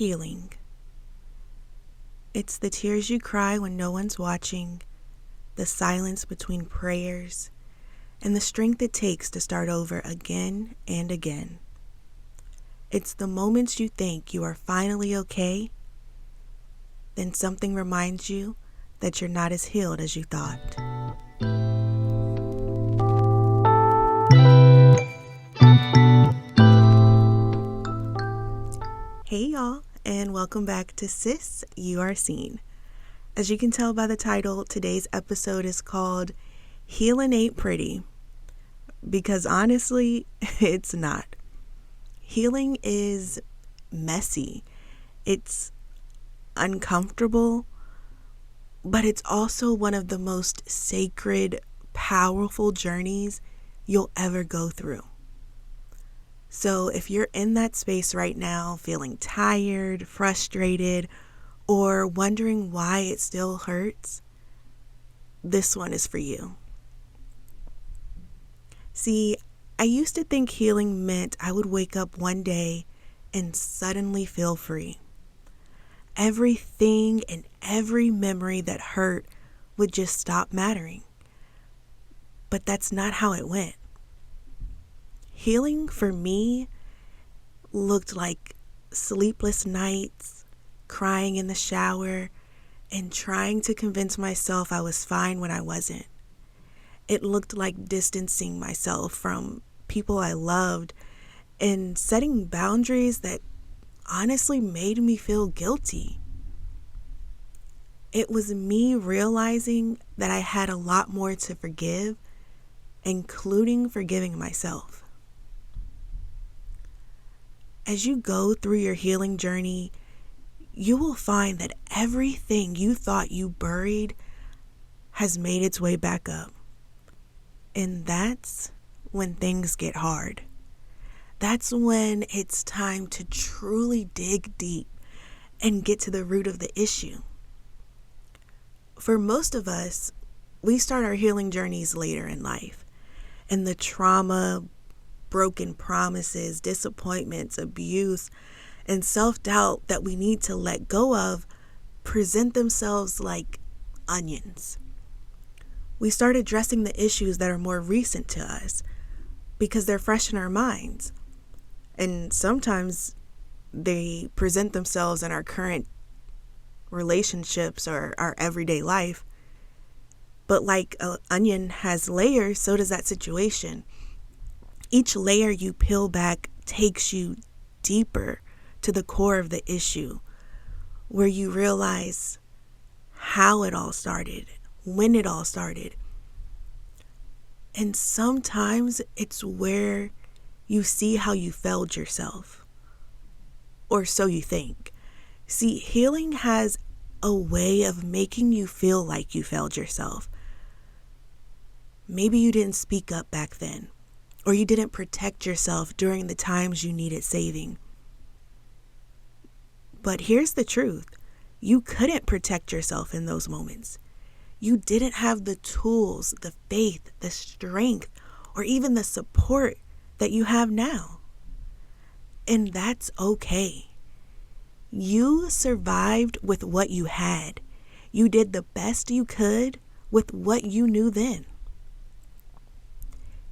Healing. It's the tears you cry when no one's watching, the silence between prayers, and the strength it takes to start over again and again. It's the moments you think you are finally okay, then something reminds you that you're not as healed as you thought. Hey y'all, and welcome back to Sis, You Are Seen. As you can tell by the title, today's episode is called Healing Ain't Pretty, because honestly, it's not. Healing is messy, it's uncomfortable, but it's also one of the most sacred, powerful journeys you'll ever go through. So if you're in that space right now, feeling tired, frustrated, or wondering why it still hurts, this one is for you. See, I used to think healing meant I would wake up one day and suddenly feel free. Everything and every memory that hurt would just stop mattering. But that's not how it went. Healing for me looked like sleepless nights, crying in the shower, and trying to convince myself I was fine when I wasn't. It looked like distancing myself from people I loved and setting boundaries that honestly made me feel guilty. It was me realizing that I had a lot more to forgive, including forgiving myself. As you go through your healing journey, you will find that everything you thought you buried has made its way back up. And that's when things get hard. That's when it's time to truly dig deep and get to the root of the issue. For most of us, we start our healing journeys later in life, and the trauma, broken promises, disappointments, abuse, and self-doubt that we need to let go of present themselves like onions. We start addressing the issues that are more recent to us because they're fresh in our minds. And sometimes they present themselves in our current relationships or our everyday life. But like an onion has layers, so does that situation. Each layer you peel back takes you deeper to the core of the issue, where you realize how it all started, when it all started. And sometimes it's where you see how you failed yourself, or so you think. See, healing has a way of making you feel like you failed yourself. Maybe you didn't speak up back then, or you didn't protect yourself during the times you needed saving. But here's the truth. You couldn't protect yourself in those moments. You didn't have the tools, the faith, the strength, or even the support that you have now. And that's okay. You survived with what you had. You did the best you could with what you knew then.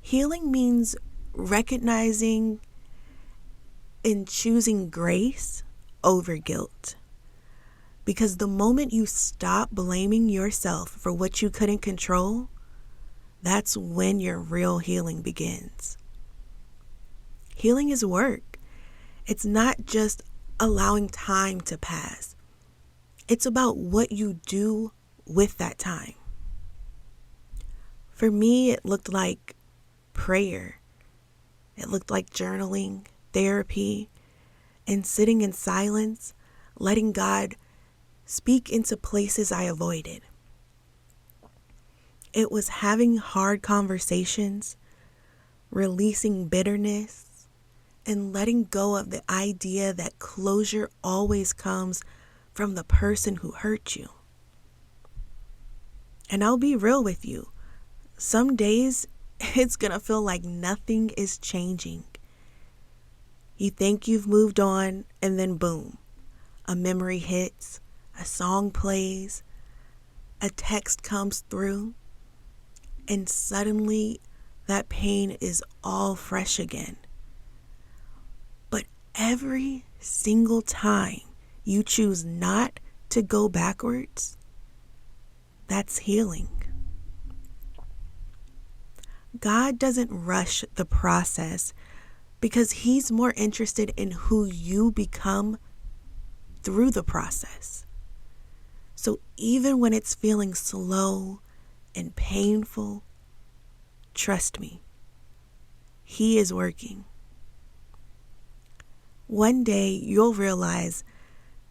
Healing means recognizing and choosing grace over guilt. Because the moment you stop blaming yourself for what you couldn't control, that's when your real healing begins. Healing is work. It's not just allowing time to pass. It's about what you do with that time. For me, it looked like prayer. It looked like journaling, therapy, and sitting in silence, letting God speak into places I avoided. It was having hard conversations, releasing bitterness, and letting go of the idea that closure always comes from the person who hurt you. And I'll be real with you. Some days it's gonna feel like nothing is changing. You think you've moved on, and then boom, a memory hits, a song plays, a text comes through, and suddenly that pain is all fresh again. But every single time you choose not to go backwards, that's healing. God doesn't rush the process because He's more interested in who you become through the process. So even when it's feeling slow and painful, trust me, He is working. One day you'll realize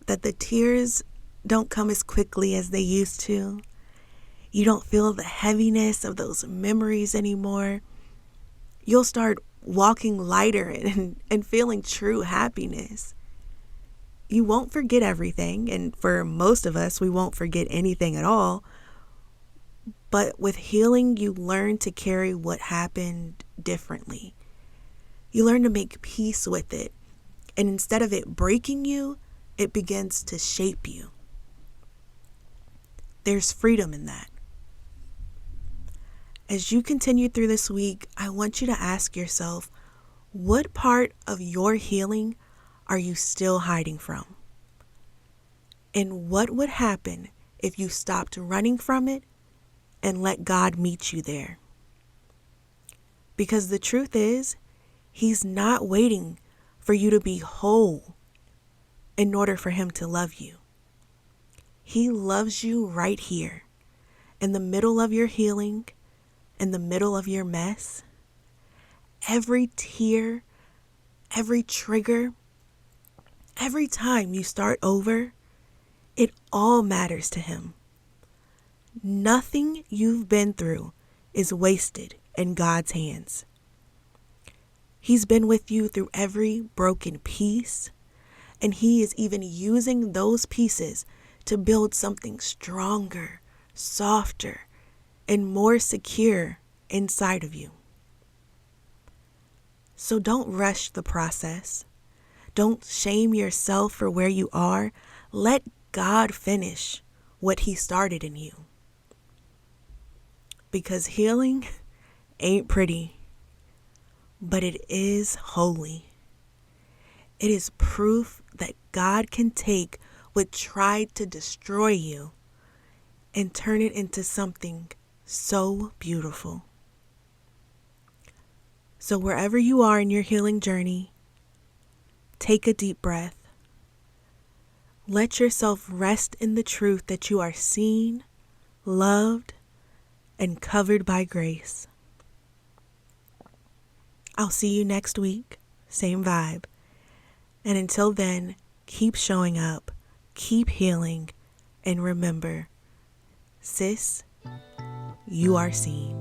that the tears don't come as quickly as they used to. You don't feel the heaviness of those memories anymore. You'll start walking lighter and feeling true happiness. You won't forget everything, and for most of us, we won't forget anything at all. But with healing, you learn to carry what happened differently. You learn to make peace with it. And instead of it breaking you, it begins to shape you. There's freedom in that. As you continue through this week, I want you to ask yourself, what part of your healing are you still hiding from? And what would happen if you stopped running from it and let God meet you there? Because the truth is, He's not waiting for you to be whole in order for Him to love you. He loves you right here, in the middle of your healing, in the middle of your mess. Every tear, every trigger, every time you start over, it all matters to Him. Nothing you've been through is wasted in God's hands. He's been with you through every broken piece, and He is even using those pieces to build something stronger, softer, and more secure inside of you. So don't rush the process. Don't shame yourself for where you are. Let God finish what He started in you. Because healing ain't pretty, but it is holy. It is proof that God can take what tried to destroy you and turn it into something so beautiful. So wherever you are in your healing journey, take a deep breath. Let yourself rest in the truth that you are seen, loved, and covered by grace. I'll see you next week, same vibe. And until then, keep showing up, keep healing, and remember, sis, you are seen.